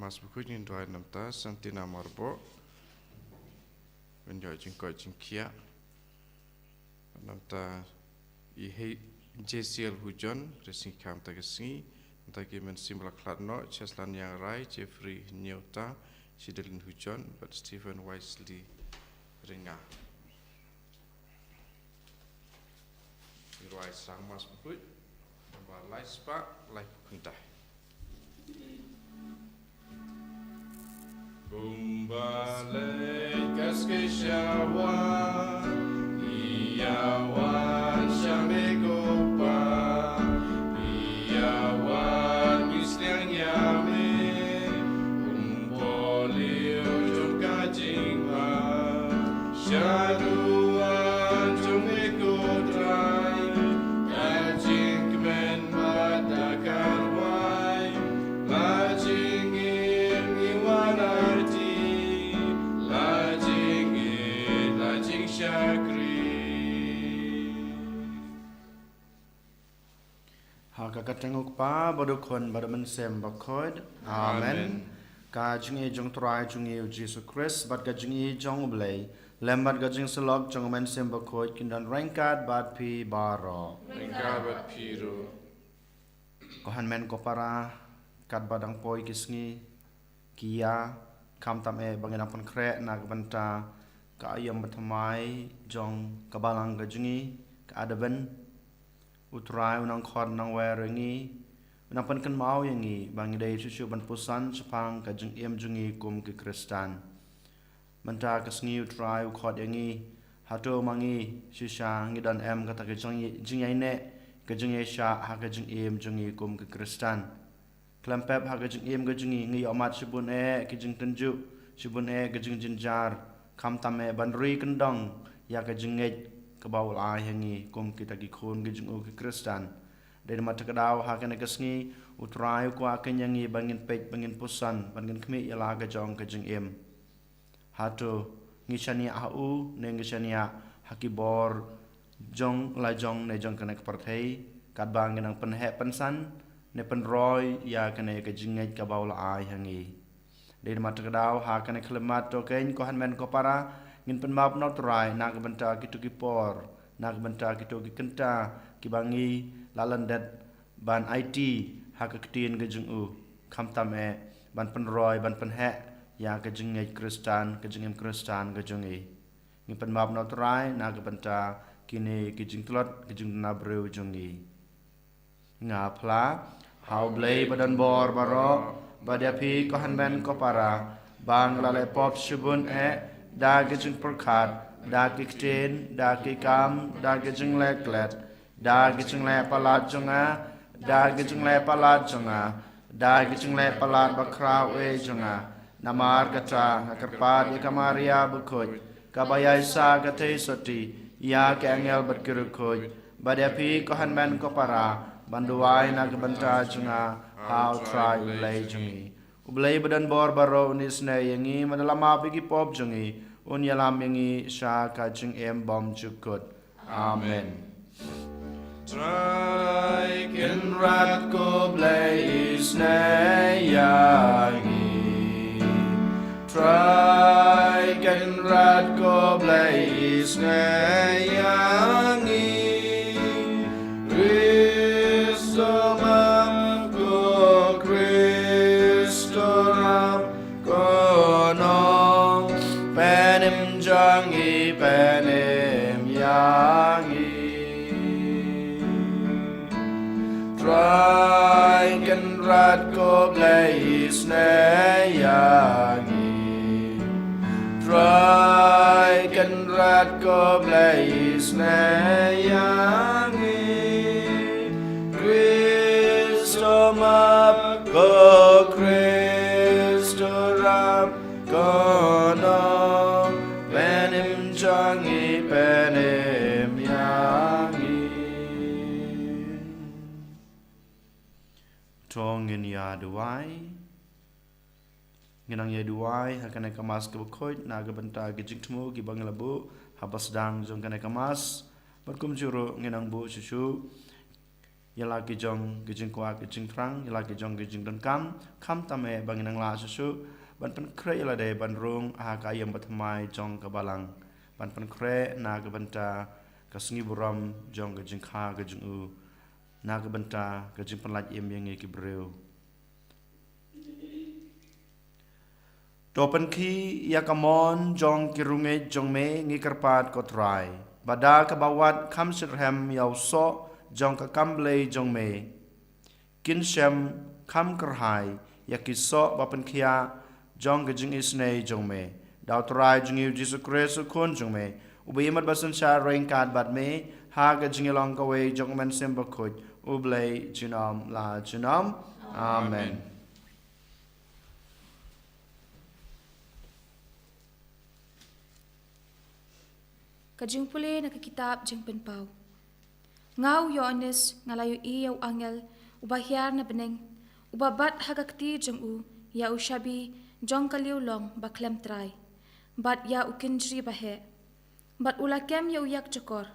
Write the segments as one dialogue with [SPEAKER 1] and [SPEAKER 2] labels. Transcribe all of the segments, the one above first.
[SPEAKER 1] kamas buku ni dua enam ta santina marbo menjauh jengkau jengkia enam ta ihe JCL hujan racing kam ta kesini entaki men simbol kladno Cheslan yang rai Jeffrey Nyota Sidelin hujan but Stephen Wisely ringa Ruai sang mas buku Balai spa lai kuntah Bumbalai kaskesyawan Iyawan syamegopa Iyawan misliang yame Umpoliu jom kajingma Syaduan jom ekodrai Kajing kemen madakarwai Lajing
[SPEAKER 2] Kakatengok pa badukon badaman sem bakod. Amen. Kajing e jong try jong e Jesus Christ bad kajing e jong blay lembat kajing selok jong men sem bakod kindan rengkat bad pi baro.
[SPEAKER 1] Rengkat bad piro.
[SPEAKER 2] Kohan men ko para kat badang poi kisngi kia kam tam e bangin pon kre na banta ka ayam batamai jong kabalang kajingi ka adaban utrai unang khod nang waringi unang pan kan mau yangi bangi dai susu ban pusan sepang ka jeng em jungi kum ke kristan manta kasngi utrai khod yangi hato mangi sisa ngidan em kata ke jeng yai ne ka jeng sha ha ka jeng em jungi kum ke kristan klampep ha ka jeng em ka jungi ngi amat sibun e ke jeng tenju sibun e ke jeng jinjar kam tame ban rui kendong ya ka jeng kebaul ayangi kum kita gikun gijung ke kristan dari mata kedau hakan kesngi utrai ku akan yangi bangin pej bangin pusan bangin kemi ialah ka jong ka jeng em hatu ngisania au ne ngisania hakibor jong la jong ne jong kana partai kat bangin ang penhe pensan ne penroy ya kana ka jingej kebaul ayangi dari mata kedau hakan klemat to ken ko han men ko para ngin penmap not rai nak benta kitu kipor nak benta kitu kenta kibangi lalandet ban IT hak ketin ke jengu kamtam e ban penroy ban penhe ya ke jengei kristan ke jengem kristan ke jengi ngin penmap not rai nak benta kini ke jeng tlot ke jeng nabreu jengi ngapla hau blei badan bor baro badapi ko han ben ko para bang lalai pop subun da gijing perkat, da giktin, da gikam, da gijing leklet, da gijing le palat jonga, da gijing le palat jonga, da gijing le palat bakraw e jonga, namar kata nakarpad ikamaria bukoj, kabayay sa katay soti, ya ke angel berkirukoj, badapi kohan men ko para, banduay nagbanta jonga, how try ulay jongi. Ublay badan bor baro unisne yangi madalama pigi pop jongi unyalam yangi sha kajing em bom chukut. Amen.
[SPEAKER 1] Try ken rat ko blay isne yangi Try ken rat ko blay isne yangi Jangi penem yangi Try can rat ko blaze ne yangi Try can rat ko blaze ne yangi Christo map ko Christo rap ko no Jangi penem yangi
[SPEAKER 2] Tongin ya duai Nginang ya duai hakane kamas ke bukoj naga benta gijing temu gibang labu habas dang jong kane kamas berkum juru nginang bu susu yala ki jong gijing kwa gijing trang yala ki jong gijing don kam tame banginang la susu ban pen kre yala de ban rung ha ka yam batmai jong ka balang ban pen kre na ka banta ka sngi buram jong gijing kha gijing u na ka banta gijing penlaj im yang ki breu Topen ki yakamon jong kirunge jong me ngikerpat kotrai. Bada kabawat kam sirhem yaw so jong ka kamble jong me. Kinshem kam kerhai yakiso bapen kia jong gejing isne jong me. Daw trai jong yu Jesu Kristu kun jong me. Ubi imat basan sya rengkat bat me. Ha gejing ilong kawe jong men sembakut. Ublay jinam la jinam. Amen.
[SPEAKER 3] Kajing puli nakakitab jeng penpau. Ngau Yohanes ngalayo iyaw angel ubahyar na beneng ubabat hagakti jeng u ya ushabi jong kaliw long baklem try. Bat ya ukinjri bahe. Bat ulakem ya uyak cekor.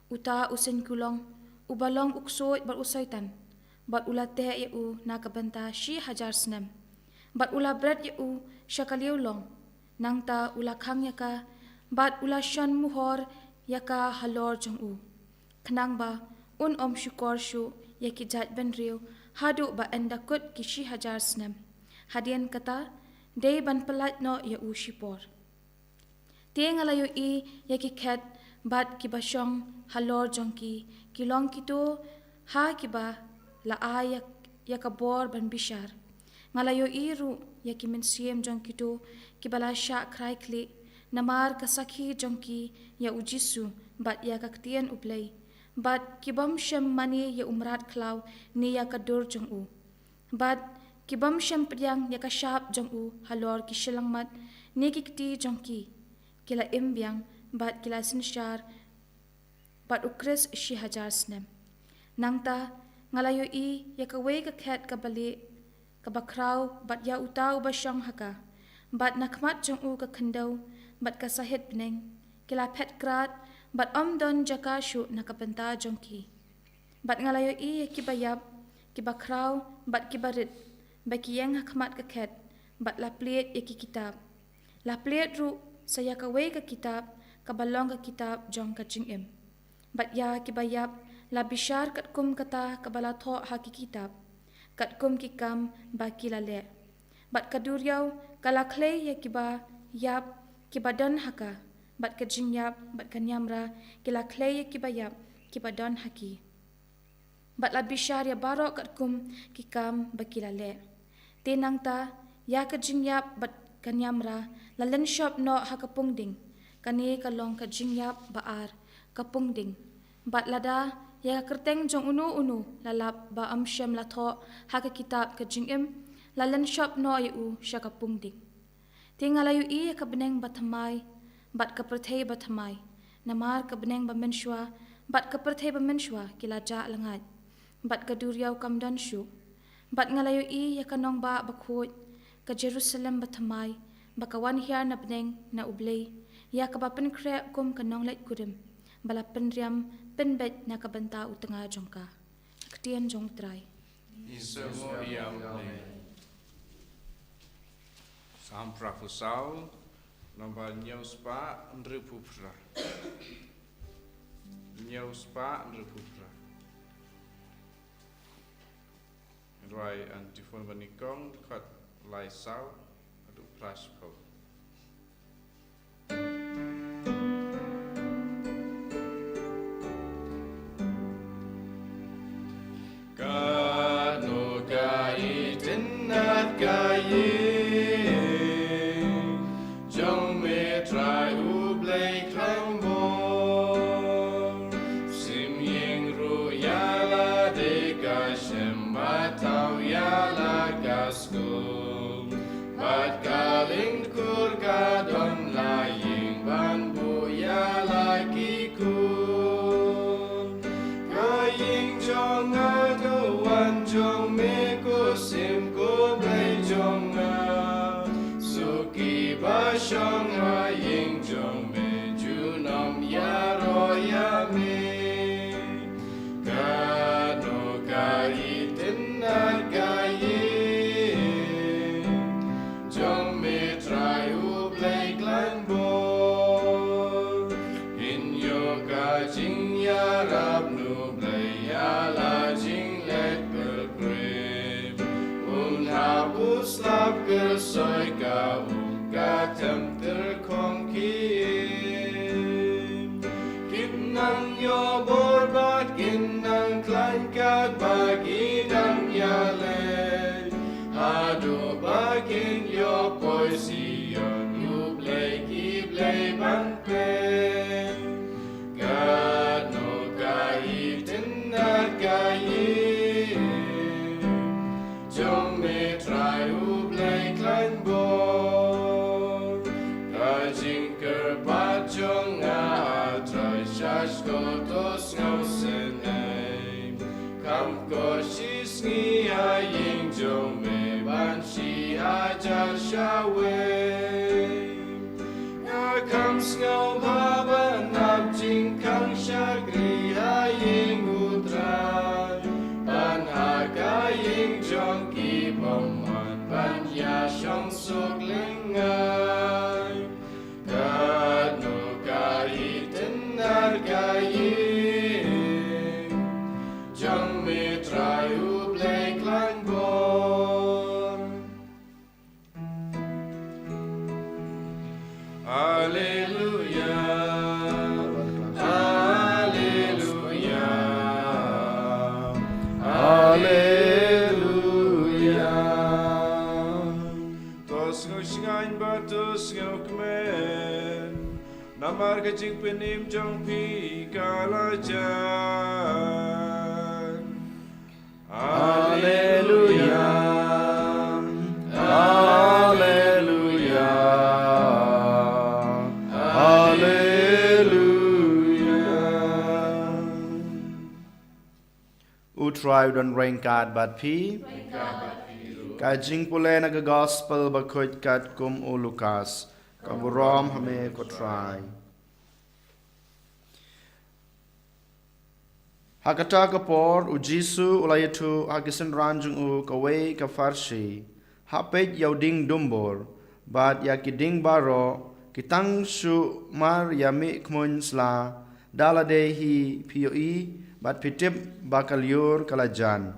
[SPEAKER 3] Uta usin kulong ubalong uksoy bat usaitan. Bat ulate ya u nakabanta shi hajar senem. Bat ulabret ya u syakaliw long. Nangta ulakang ya ka bat ulasyan muhor yaka halor jong u. Kenang ba un om syukor syu yaki jat ben riu hadu ba endakut kishi hajar senem. Hadian kata day ban pelat no ya u shipor. Tiang alayo i yaki ket bat kibasyong halor jong ki kilong kito ha kiba la ayak yakabor ban bishar. Ngalayo i ru yaki mensiem jong kito kibala syak krai kli namar kasakhi jongki ya ujisu bat ya kaktian ublay bat kibam shem mani ya umrat klaw ni ya kadur jong u bat kibam shem pryang ya kashap jong u halor ki shilangmat ni kikti jongki kila imbyang bat kila sinshar bat ukris shi hajar snem nangta ngalayo i ya kawe ka khet ka bali ka bakraw bat ya utaw basyang haka bat nakmat jong u ka khandau bat kasahit beneng kila pet krat bat don jaka shu nakapenta jongki bat ngalayo i kibayap kibakraw bat kibarit baki yang hakmat kaket bat laplet yaki kitab laplet ru saya kawe ka kitab kabalong ka kitab jong kaching im bat ya kibayap la bishar kat kum kata kabala tho haki kitab kat kum kikam baki lale bat kaduryaw kala klei yakiba yap kibadan haka bat kajinyap bat kanyamra kila klei kibayap kibadan haki bat labishar ya barok kat kum kikam bakilale tenang ta ya kajinyap bat kanyamra lalen shop no hakapungding kani kalong kajinyap baar kapungding bat lada ya kerteng jong unu lalap ba amsyam latho haka kitab kajingim lalen shop no yu syakapungding Tingalayu i kabeneng batamai, bat kapertay batamai, namar kabeneng bamenshwa, bat kapertay bamenshwa kilaja langat, bat kaduryaw kamdan syu, bat ngalayu i yakanong ba bakut, ka Jerusalem batamai, bakawan hiar na beneng na ublay, ya kabapen kre kum kanong lait kurim, bala penriam penbet na kabanta utanga jongka, ktian jong try.
[SPEAKER 1] Isemo ia ublay. Sam prafusau nombor nyauspa ndrepupra. Nyauspa ndrepupra. Rai antifon banikong kat laisau adu praspo. Kanu kai tinat kai Kanu yang terkongkit Kinang yo borbat kinang klangkat bagi dan yale Adu bagin yo poesion ublay kiblay banteng Gano kaitin na kayin Jom me try ublay klein bor Kajing kerpat jong try shash kotos ngau senay Kam koshis ngi aying jom me ban shi ajar shaway Kam ngau baba nap jing kang shagri aying utray Ban agaying jong ki bongman ban ya shong sok lingay Kano kaitin nargaying Jong me try ublay klang bor Hallelujah Hallelujah Hallelujah Tos ngau singain batus ngau kemen Namar kajing penim jong pi kalajan Hallelujah Hallelujah Hallelujah
[SPEAKER 2] Utrai dan rengkat bat pi Kajing pule naga gospel bakut kat kum u Lukas Kaburom hame kotrai Hakata kapor u Jisu ulayatu hakisan ranjung u kawe ka farsi Hapet yauding dumbor Bad yakiding baro Kitang su mar yami kmun sla Daladehi POE Bad pitip bakalyur kalajan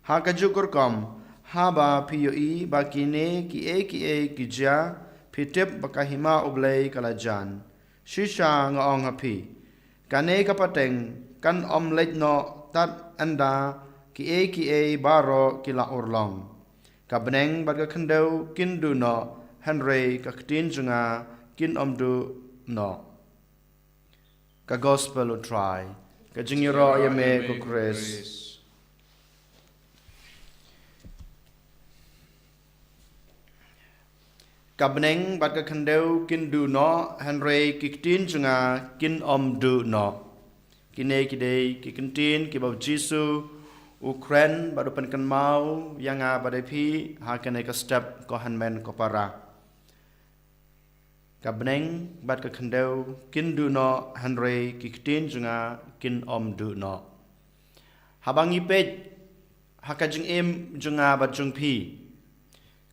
[SPEAKER 2] Hakajukur kom Haba POE bakine ki ja pitip bakahima ublay kalajan Shisha ngaong hapi Kane kapateng kan omlet no tat anda ki baro kila urlong Kabneng baga kendau kindu no Henry kaktin junga kin omdu no Ka gospel utrai Ka jingiro yame ku Chris Kabneng baga kendau kindu no Henry kaktin junga kin omdu no Kine kidei kikentin kibau Jisu Ukren baru penkan mau yang badai pi hakane ka step ko hanmen ko para Kabneng bat ka kendau kin du no Henry kikentin junga kin om du no Habangi pej hakajing em junga bat jung pi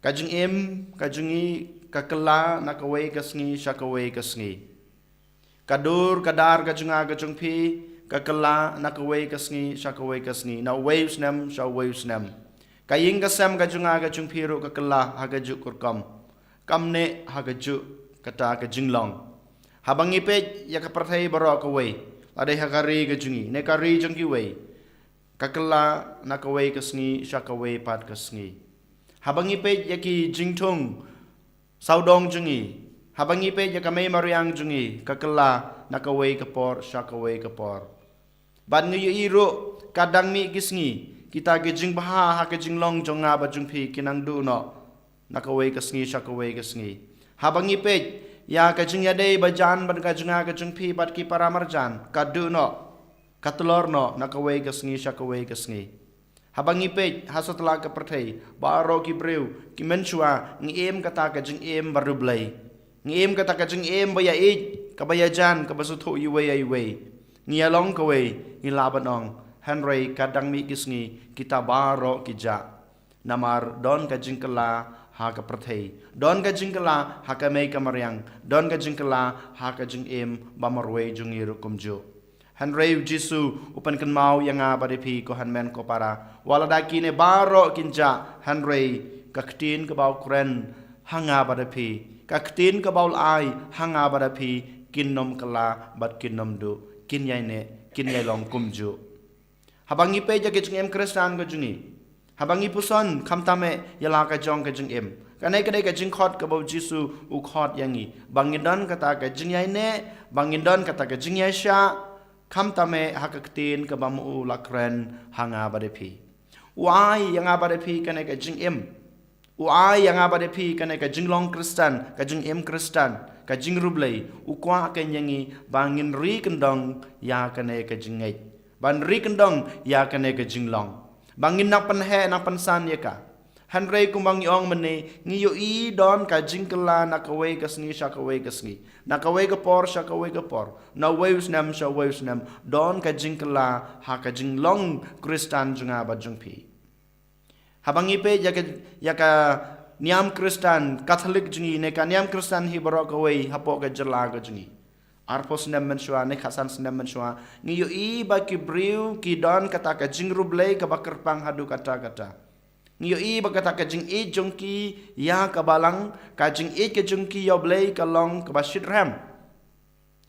[SPEAKER 2] Kajing em kajungi kakela nakawe kasngi shakawe kasngi Kadur kadar kajunga kajung pi Kakela nakaway kasngi shakaway kasngi na waves nem sha waves nem Kaying kasem kajunga kajung piru kakela hagaju kurkam Kamne hagaju kata kajinglong Habang ipet ya kapartay baro kaway Laday hakari kajungi nekari jungki way Kakela nakaway kasngi shakaway pat kasngi Habang ipet ya ki jingtung saudong jungi Habang ipet ya kamay mariang jungi kakela nakaway kapor shakaway kapor Ban ngayu iro kadang mi kisngi kita gejing baha ha gejing long jonga ba jungpi kinang du no nakaway kasngi shakaway kasngi habang ipej ya kajing yadei bajan ban kajunga kajungpi bat ki paramarjan kadu no katulor no nakaway kasngi shakaway kasngi habang ipej hasatla ka perthai baro ki breu ki menchua ngiem kata kajing em barublai ngiem kata kajing em baya ej kabayajan kabasuthu yuway ayway Ngiyalong kaway ngilabanong Henry kadang mi kisngi kita baro kija namar don kajingkala ha ka prathai don kajingkala ha ka may kamaryang don kajingkala ha ka jing em bamarwe jungi rukumjo Henry Jisu upan kan mau yang baripi ko hanmen ko para wala dakine baro kinja Henry kaktin ka baw kren hanga baripi Kaktin ke baul ai hanga badapi kin nom kala bat kin nom du kin yai ne kin yai long kumju. Habangi pe ja kejung em Kristan ke jungi. Habangi puson kamtame yala ka jong ke jung em. Kanai kadai ka jing khot ka bau Jisu u khot yangi. Bangindon kata ka jing yai ne, bangindon kata ka jing yai sha. Kamtame hakaktin ka bamu lakren hanga badapi. Uai yang abadapi kanai ka jing em. Uai yang abadapi kanai ka jing long Kristan, ka jing em Kristan, ka jing rublei. Ukwa ka yangi bangin ri kendong ya kanai ka jing ngai. Ban ri kendong ya kanai ka jing long. Bangin nak penhe nak pensan ya ka. Hanrei kumbang yong mene ngiyo I don ka jing kala nak away ka sngi sha ka away ka sngi. Nak away ka por sha ka away ka por. Na waves nam sha waves nam don ka jing kala ha ka jing long Kristan junga ba jung pi. Habangi pe ya ka niam Kristan Katolik jungi ne ka niam Kristan hi barok away hapo ka jela ka jungi. Arpos nem menshua ne khasan nem menshua ngiyo I ba ki briu ki don kata ka jing rublei ka bakerpang hadu kata. Ngiyo I ba kata ka jing I jongki ya ka balang ka jing I ka jongki yo blei ka long ka basit ram.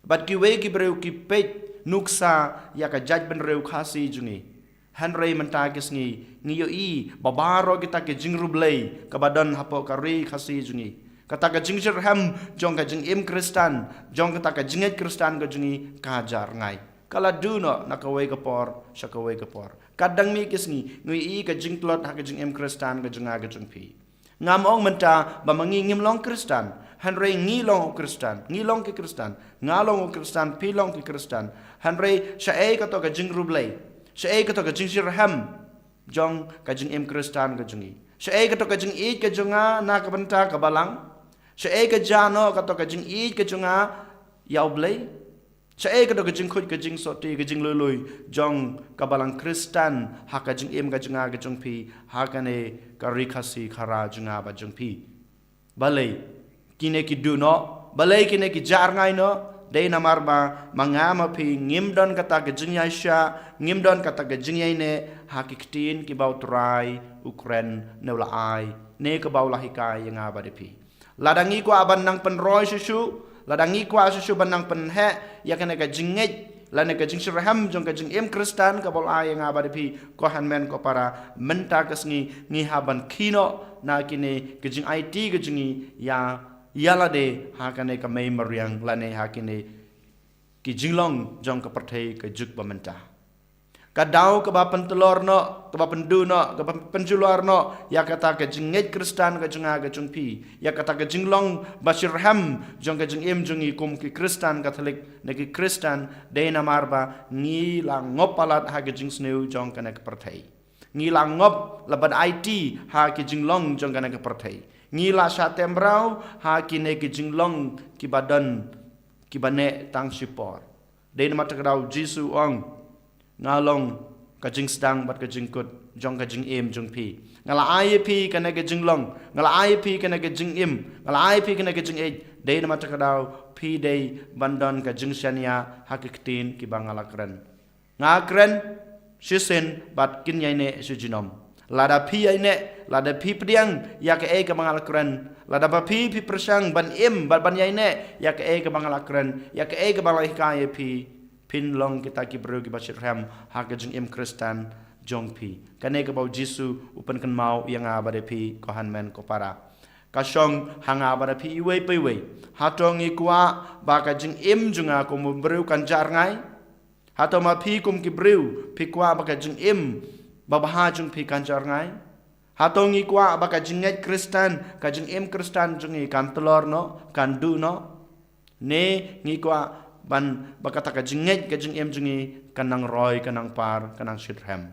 [SPEAKER 2] Bat ki we ki briu ki pet nuksa ya ka jaj ben reu khasi jungi. Hanrei mentagis ngiyo I babaro kita ke jing rublei ka badan hapo ka ri khasi jungi. Kata ka jing ham jong ka jing im Kristan jong kata ka jinget Kristan ka jungi kajar ngai. Kala duno nakaway ka por sya kaway ka por. Kadang mi kisngi ngui I ka jing plot ha ka jing im Kristan ka junga ka jung pi. Ngamong menta ba mangingim long Kristan. Hanrei ngi long Kristan, ngi long ki Kristan, ngalong Kristan, pi long ki Kristan. Hanrei sya ka to ka jing rublei. Sya ka to ka jing ham jong ka jing im Kristan ka jungi. Sya ka to ka jing I ka junga na ka benta ka balang. Sya ka jano ka to ka jing I ka junga yaw blei. Sya ka to ka jing khut ka jing soti ka jing lului jong ka balang Kristan ha ka jing im ka junga ka jung pi ha ka ne ka rikhasi khara junga ba jung pi. Balai kine ki du no, balai kine ki jar ngai no, dei namar ba mangama pi ngimdon kata ka jing yai sya, ngimdon kata ka jing yai ne ha ki ktin ki bau trai Ukren neula ai ne ka bau lahikai yang aba de pi. Ladangi ko aban nang penroy susu, ladangi ko susu banang penhe ya kana ka jinget lane ka jing shirham jong ka jing em Kristan ka bol ai yang aba de pi ko han men ko para menta kasngi ngi haban kino na kini ka jing IT ka jingi ya yala de ha kana ka mai mariang lane ha kini ki jinglong jong ka perthai ka juk bamenta. Kadau ke bapan telur no, ke bapan du no, ke bapan penjular no, ya kata ke jinget Kristan ke junga ke jungpi, ya kata ke jinglong basirham jong ke jingim jungi kum ki Kristan Katolik neki Kristan de namarba ngi la ngopalat ha ke jing sneu jong ke nek perthai. Ngi la ngop laban IT ha ke jinglong jong ke nek perthai. Ngi la satembrau ha ki ne ke jinglong ki badan ki bane tang sipor. De namatakadau Jisu ong ngalong ka jing sedang bat ka jing kut jong ka jing im jong pi ngala ai pi kana ka jing long ngala ai pi kana ka jing im ngala ai pi kana ka jing e dei na mata kadau pi dei bandon ka jing shania hakiktin ki bangala kren nga kren shisen bat kin yai ne sujinom lada pi ai ne lada pi pdiang ya ka e ka bangala kren lada ba pi persang ban im ban yai ne ya ka e ka bangala kren ya ka e ka bangala hikaya pi pin long kita ki bro ki bashir ram ha ka jing im Kristan jong pi kane ka bau Jisu upan kan mau yang abade pi ko han men ko para ka shong hanga abade pi we pe we ha tong i kwa ba ka jing im junga ko mu bro kan jar ngai ha to ma pi kum ki bro pi kwa ba ka jing im ba ba ha jung pi kan jar ngai ha tong i kwa ba ka jing ngai Kristan ka jing im Kristan jung i kan telor no kan du no ne ngi kwa ban bakata ka jinget ka jing em jungi kanang roy kanang par kanang shitham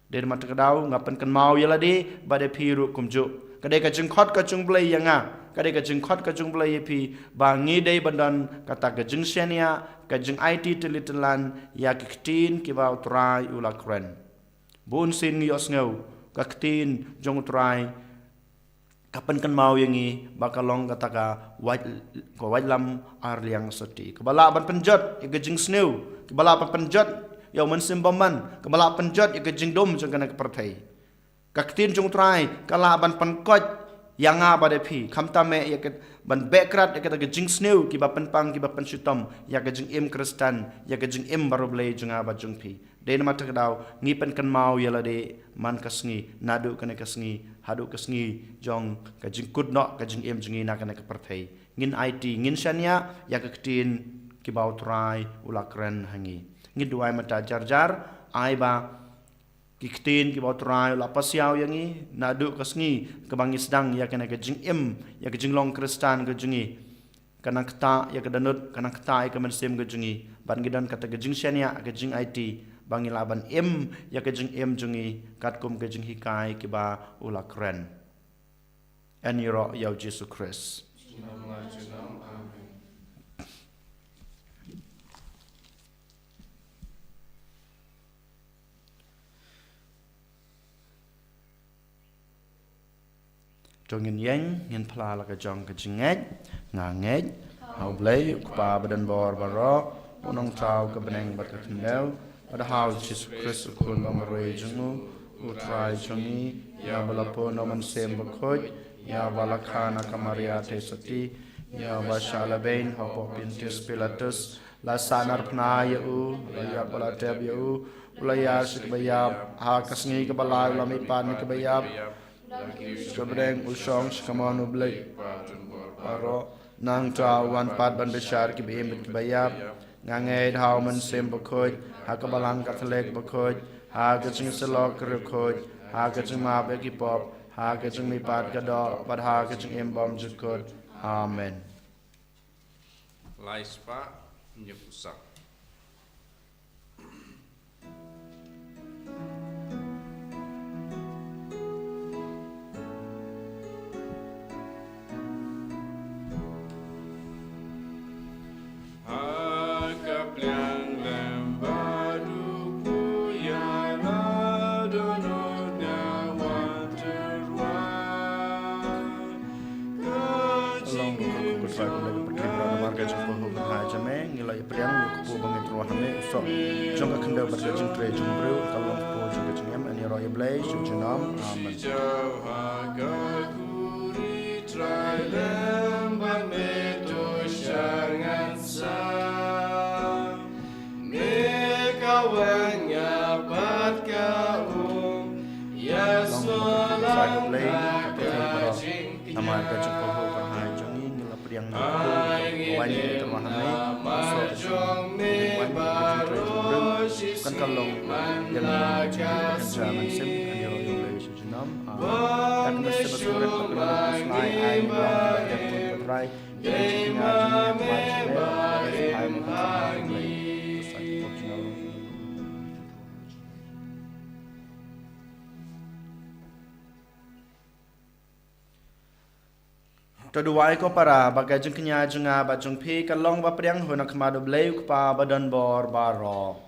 [SPEAKER 2] der mat kadau ngapan kan mau yala de bade phiru kumju kade ka jing khot ka jung blai yanga kade ka jing khot ka jung blai pi ba ngi dei bandan kata ka jing senia ka jing IT tilitelan ya ktin ki ba trai ula kren bun sin ngi osngau ka ktin jong trai kapan kan mau yangi bakalong kataka waj lam arliang soti kebala ban penjot ya gejing sneu kebala ban penjot ya man simbaman kebala penjot ya gejing dom jong kana perthai kaktin jong trai kala ban pankot yang pada pi kamtame ya ke ban background ya ke jing sneu ki ba penpang ki ba pensutom ya ke jing im kristan ya ke jing im baru blai jung aba jung pi den mata kedau ngi pen kan mau ya la de man kasngi nadu kan kasngi hadu kasngi jong ka jing kud no ka jing im jingi na kan ka partai ngin IT ngin shania ya ke tin ki ba utrai ulakren hangi ngin duai mata jar ai ba kiktin ki botrai la pasiau yangi nadu kasngi kebangi sedang ya kena ke jing im ya ke jinglong kristan ke jingi kana kta ya ke danut kana kta ya ke mensim ke jingi ban gidan kata ke jing shania ke jing IT bangi laban im ya ke jing im jingi katkum ke jing hikai ki ba ula kren eniro ya Jesus Christ Trong ngin pla la ka jong ka jinget nganget hau blai pa badan bor baro ponong trau ka beneng bat ka tindel pada hau Jesus Christ kun ba maroi jungu utrai jongi ya balapo no man sem bakoj ya balakana kamaria te sati ya bashala bain hau pintis pilatus la sanar pna ya u ya balateb ya u ulayar sik bayab ha kasngi ka balai lami pan ka bayab Kebreng usong sekaman ublay Paro Nang tau wan pat ban beshar ki beim ki bayab Nganged hau man sem bakoj Ha kabalang katelek bakoj Ha kaching selok kerukoj Ha kaching mabe ki pop Ha kaching mi pat kado Bad ha kaching imbom jukod Amen
[SPEAKER 1] Laispa nyepusak.
[SPEAKER 2] Jongga kendal berjajing tre jumbril kalong po jongga jengem ani roya blay jujunam amen nama gajah poho berhai jongi ngila priang naku wani terwahane so kan kalong yang bekerja mansem ani roya blay jujunam tak mesti bersurat berkenalan selai ai berang yang berperai yang Toduai ko para bagai jeng kenya jenga ba jeng pi kalong ba priang huna kemadu blei pa badan bor baro.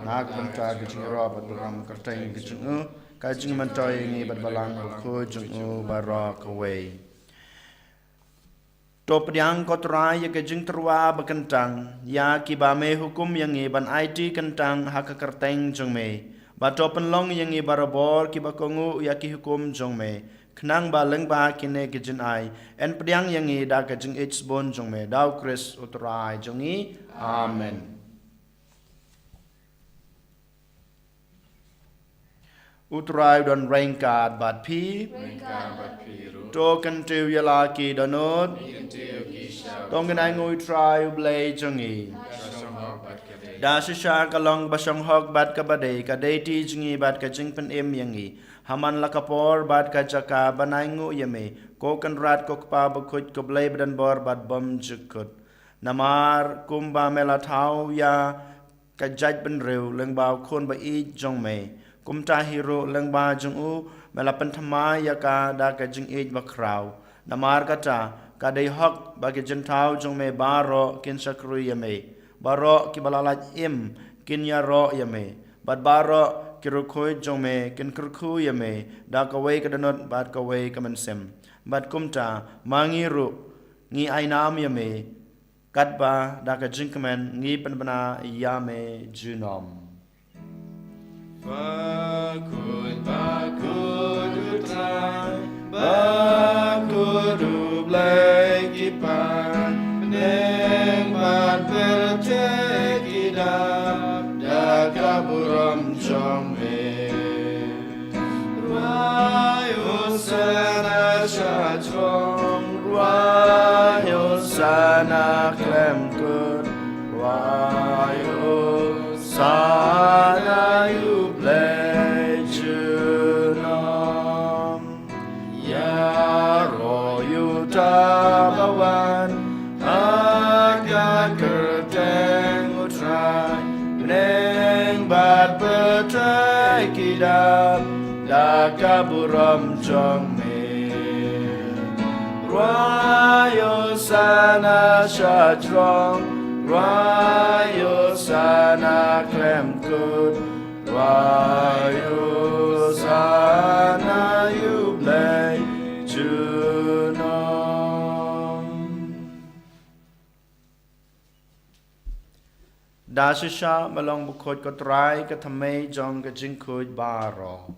[SPEAKER 2] Nak bentar jeng ro ba dalam kerteng jeng ka jeng mentoy ni ba balang ko jeng baro kawai. To priang ko trai ke jeng terwa ba kentang ya ki ba me hukum yang ni ban IT kentang hak kerteng jeng me. Bato penlong yang i barabor ki bakongu ya ki hukum jong me knang ba leng ba kine ki jin ai en pediang yang i da ka jing h bon jong me dau Chris utrai jong i amen utrai don rengkat bat pi to kan tu ya la ki donot tong nai ngui trai blai jong i Da sisha kalong basong hok bat ka badai ka deiti jingi bat ka jing pen em yangi haman lakapor bat ka jaka banai ngu yame ko kan rat ko pa bakut ko blai badan bor bat bom jukut namar kumba mela thau ya ka jaj ben rew leng baw khon ba i jong me kum ta hero leng ba jong u mela pen thama ya ka da ka jing e ba kraw namar kata ka dei hok ba ke jin thau jong me baro kin sakru yame Baro ki balalaj im kin ya ro yame bad baro ki rukhoi jome kin kurkhu yame da ka wei ka danot bad ka wei ka mensem bad kumta mangi ru ngi ainam yame katba da ka jinkmen ngi penbana yame junom Fakut Bakudu blai kipan Neng bat berteki dap Daga buram chong me Ruayo sana syajong Ruayo sana klem kut Ruayo sana yu blai junam Ya royu tabawan Agak kerteng utrai Neng bat betai kidap Daka buram chong me Ruayo sana syajrong Ruayo sana klem kut Ruayo sana yublay junom Dasisha malong bukod kotray katamay jong kajingkud baro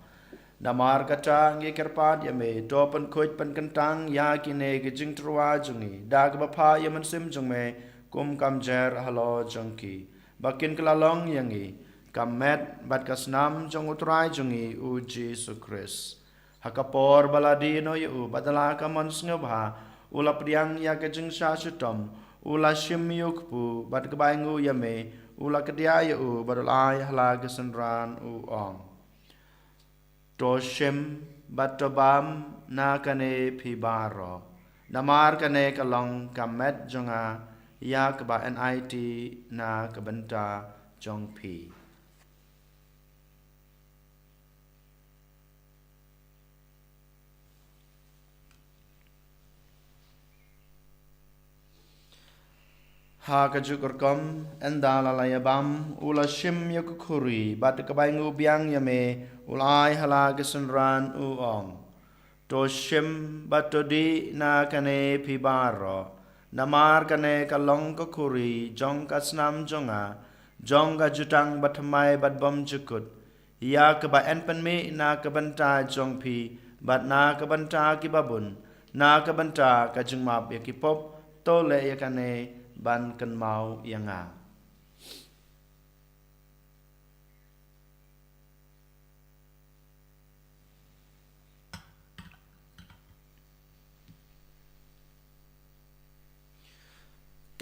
[SPEAKER 2] Damar kata ngi kerpat yame topan kuj pan kentang ya kine gijing truwa jungi dag bapa yaman sim jung me kum kam jer halo jongki bakin kelalong yangi kamet bat kasnam jong utrai jungi u Jesu Kris hakapor baladino yu badala kamon snubha ula priang ya gijing sha sutom ula shim yukpu bat kebaingu yame ula kedia yu badalai hala gesenran u ong Toshem batobam na kane pibaro namar kane kalong kamet jonga ya keba NIT na kebenta jong pi ha kajukurkom endala layabam ula shim yakukuri bat kebaingu biang yame ulai hala gesenran uong to shim batodi na kane pibaro namar kane kalong kukuri jong kasnam jonga jong ka jutang batmai batbom jukut ya keba enpenme na kebenta jong pi bat na kebenta kibabun na kebenta kajengmap yakipop tole yakane ban kan mau yanga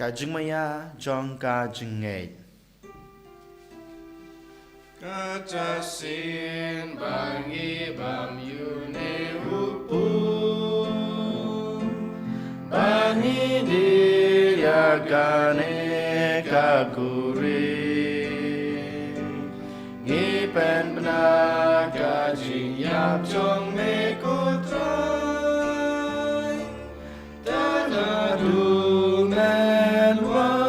[SPEAKER 2] kajing maya jong kajing ngait kacasin bangi bam yune upu bangi dia kane kakuri ngipen bena kajing yap jong me kutrai tanadu menwan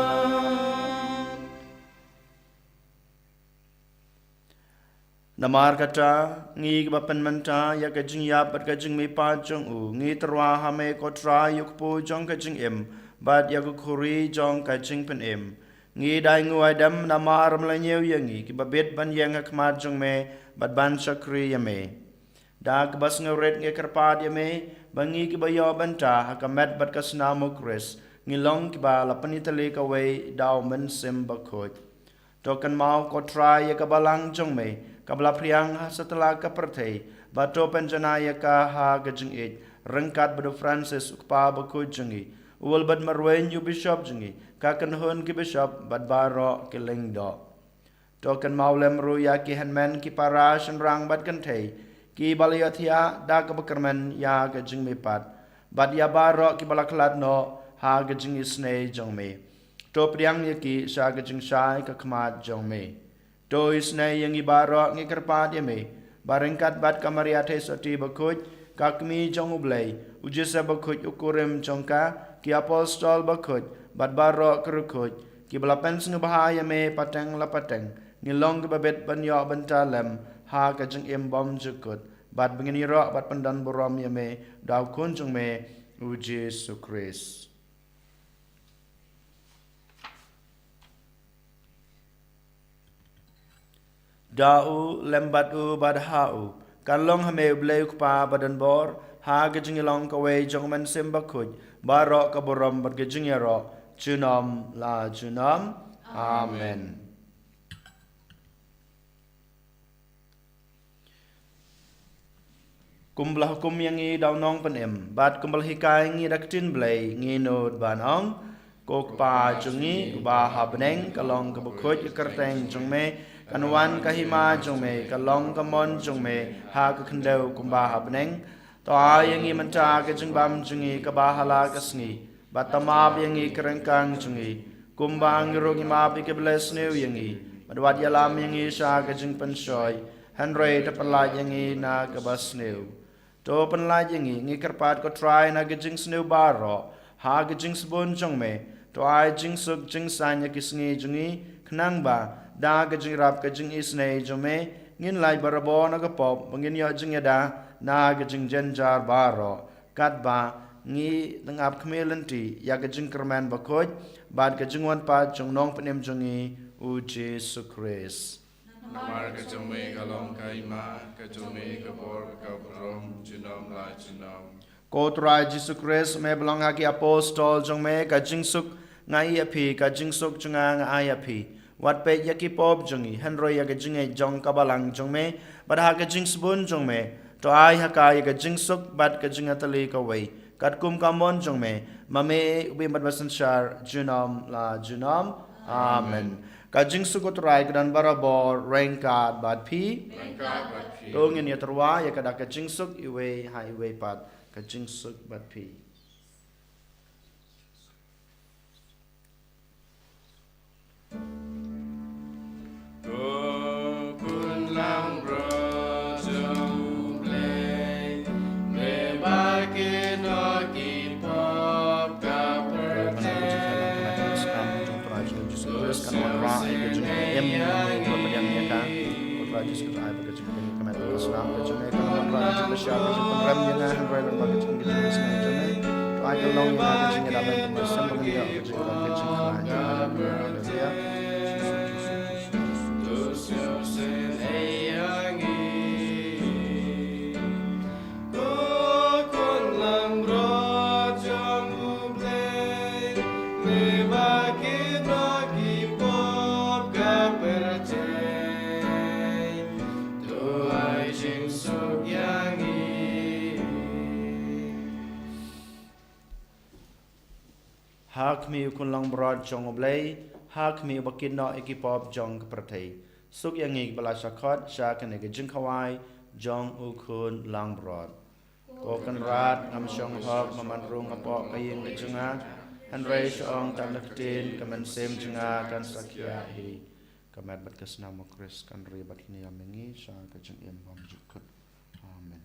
[SPEAKER 2] namar kata ngi bapen menta ya kajing yap bat kajing me pa jong u ngi terwa hame kotrai yuk po jong kajing em bat yakukuri jong kajing pen em ngi dai nguai dam namar mlanyew yangi ki babet ban yang khmat jong me bat ban sakri yame dag bas ngret nge kerpat yame bangi ki bayo banta hakamet bat kasna mo Kris ngilong ki ba lapani tale ka we daw men sim bakot tokan mau ko try ya kabalang jong me kabla priang setelah ka perthei bato penjana ya ka ha gajing it rengkat badu Francis ukpa bakot jongi Uwal bad marwen yu bishop jungi kakan hun ki bishop bad baro ki lingdo token maulem ru ya ki henmen ki para rang bad kantei ki balayathia da ka bakarmen ya ka jingmi pat bad ya baro ki balaklat no ha ka jing isne jongme to priang ya ki sa ka jing sai ka khmat jongme to isne yang i baro ngi kerpat yame barengkat bad kamaria the soti bakuj kakmi jong ublei ujisa bakuj ukurim jongka ki apostol bakut bat baro kerukut ki belapen snu bahaya me pateng la pateng ngilong ke babet banyo bentalem ha ka jeng em bom jukut bat bengini ro bat pandan borom ya me daw kunjung me u Jesu Kris dau lembat u badhau kan long hame bleu pa badan bor ha gajing long ka we jong man sem bakuj baro ka borom bat gajing ro junom la junom amen. Kumblah hukum yang ngi daw nong penem bat kumbal hikai ngi daktin blay ngi nod banong kok pa jungi ba habneng kalong kabukhoj kerteng jungme kanwan kahima jungme kalong kamon jungme ha ka khendau kumba habneng to yang ngi menta ka jungbam jungi ka ba hala kasngi batama yang ngi kerengkang jungi kumbang rogi ma pi ke bless new yang ngi badwat yalam yang ngi sha ka jung pensoi hanrei ta pala yang ngi na ka bas new to penlai ngi kerpat ko try na gijing snu baro ha gijing sebon jong me to ai jing suk jing sanya kisngi jungi knang ba da gijing rap gijing isne jome ngin lai barabo na ga pop ngin yo jing da na gijing jenjar baro kat ba ngi tengap kmelanti ya gijing kerman bakoj bad gijing wan pa jong nong penem jungi u Jesus Christ.
[SPEAKER 1] Namar ka jome kalong kaima ka jome ka bor ka brom junom la junom.
[SPEAKER 2] Kotrai Jesus Christ me belong haki apostol jong me ka jingsuk ngai api ka jingsuk junga ngai api wat pe yaki pop jongi hanro ya ka jingai jong kabalang jong me bad ha ka jingsbun jong me to ai ha ka ya ka jingsuk bad ka jinga tali ka wei kat kum kamon jong me mame ubi mat basan shar junom la junom amen. Kajing sukut rai kedan barabor rengkat bat pi dongin ya terwa ya kada kajing suk iwe ha iwe pat kajing suk bat pi
[SPEAKER 1] Kun lam bro jom play me bakin oki pop ka
[SPEAKER 2] kan wan rai kajing em buat pediam ya kan kotrai Jesus ai kajing em kemet Islam kajing kan wan rai kajing besar kajing penrem ya kan rai lan kajing kajing Islam kajing to ai kalong ya kajing ya dalam pembesan pengen ya kajing kajing ya hak mi kun lang brod jong oblay hak mi bakin no ekipop jong pertai suk yang ik bala shakot sha kan ge jing khawai jong u kun lang brod ko kan rat ngam shong hok maman rung apo kayeng ge junga han rai shong tan laktin kaman sem junga kan sakya hi kamat bat kasna mo kris kan ri bat hini amengi sha ge jing em bam jukut amen.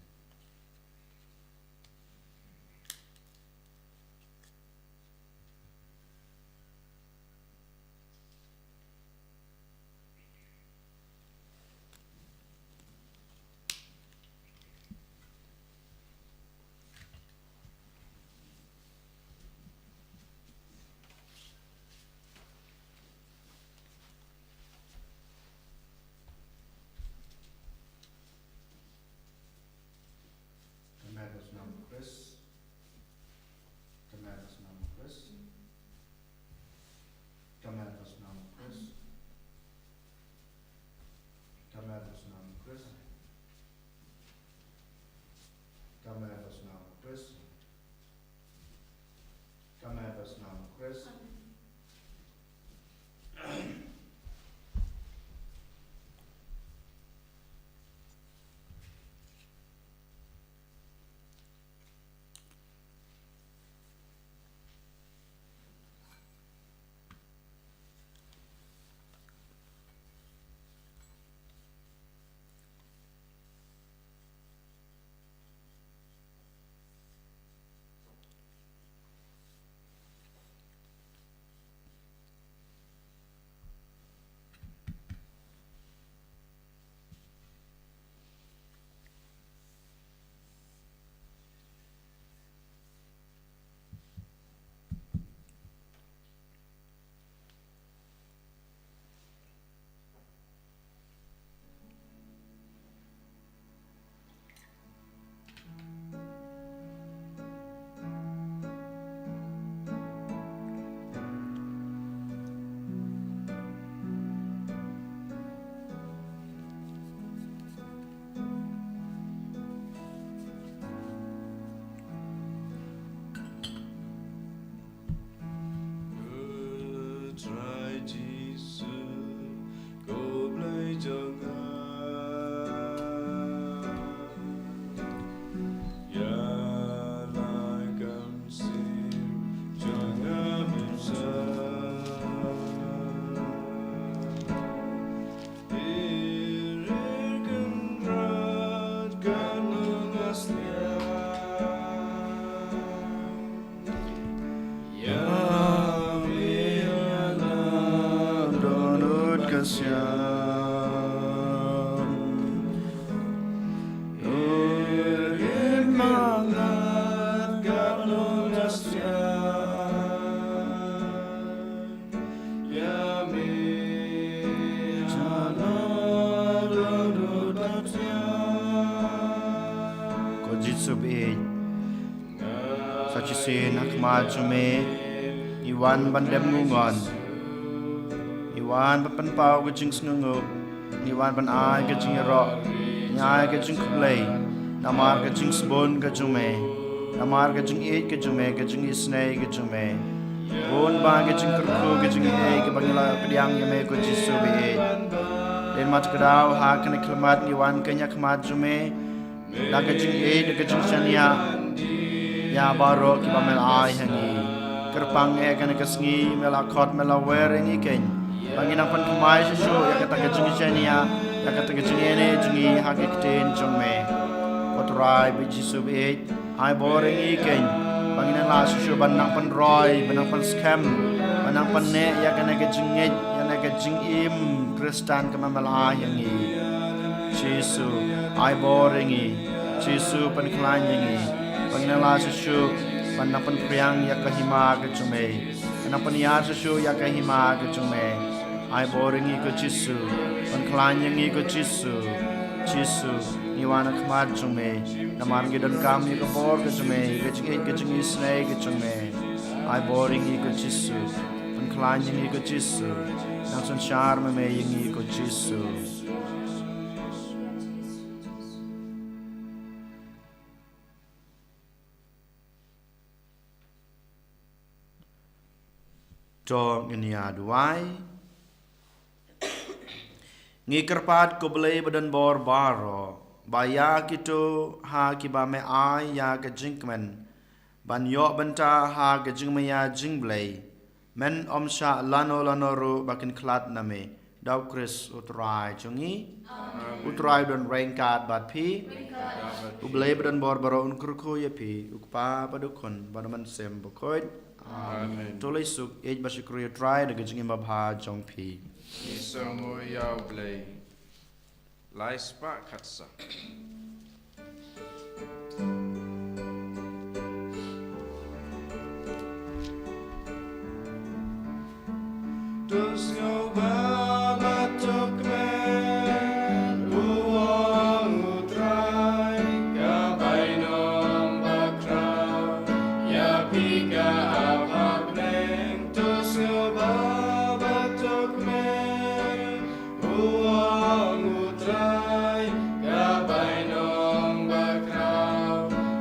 [SPEAKER 2] Sachisin akma jume Iwan bandem ngungon Iwan papan pau gajing snungu Iwan pan ai gajing ro Nyai gajing kublay Namar gajing sbon gajume Namar gajing eat gajume Gajing isnay gajume Bun ba gajing kurku gajing e Kabangila kadiang yame gajisu be Den mat kedau ha kena kelmat Iwan kenya kemat jume Da gajing eat gajing shania Ya baro kibamel ai hangi Kerpang kena kesngi melakot melawer ini ken Bangina pan kemai susu ya kata gajing shania Ya kata gajing ene jungi hakikten jongme Kotorai biji subit ai boring iken Bangina la susu banang pan roy banang pan scam banang pan ne ya kena gajing ya na gajing im Kristan kemamel ai hangi Jesu ai boring i Jesu pan klan yangi Bangina la susu banang pan priang ya kahima gajume banang pan ya susu ya kahima gajume ai boring i ko Jesu pan klan yangi ko Jesu Jesu niwana kmat jume namar gidan kami ko bor gajume gajing isnay gajume ai boring i ko Jesu pan klan yangi ko Jesu nang son charme me yangi ko Jesu Dog niya duai Ngikerpat ko belay badan bor baro Baya kito ha kibame ay ya gajinkmen Banyo benta ha gajingmaya jingblay Men omsha lano ru bakin klat name Daw Chris utrai chungi Utrai don rainkat bat pi Ublay badan bor baro unkurko ya pi Ukpa padukon badaman sem bukoy
[SPEAKER 1] Amen.
[SPEAKER 2] Tolay suk ej basikruya try de gajing mabha jong pi
[SPEAKER 1] Isango yau blay. Lai spa katsa. Dus yo baba tokmen uang utrai kabainom bakra ya pika apableng dus yo baba tokmen uang utrai kabainom bakra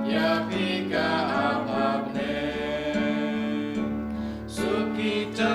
[SPEAKER 1] ya pika apableng sukita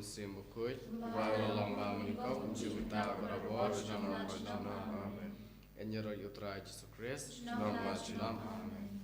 [SPEAKER 1] Simbukut, walau lamba menikau mencipta berabor dalam nama Amen. Enjero yutra Yesus Kristus, nama Amen.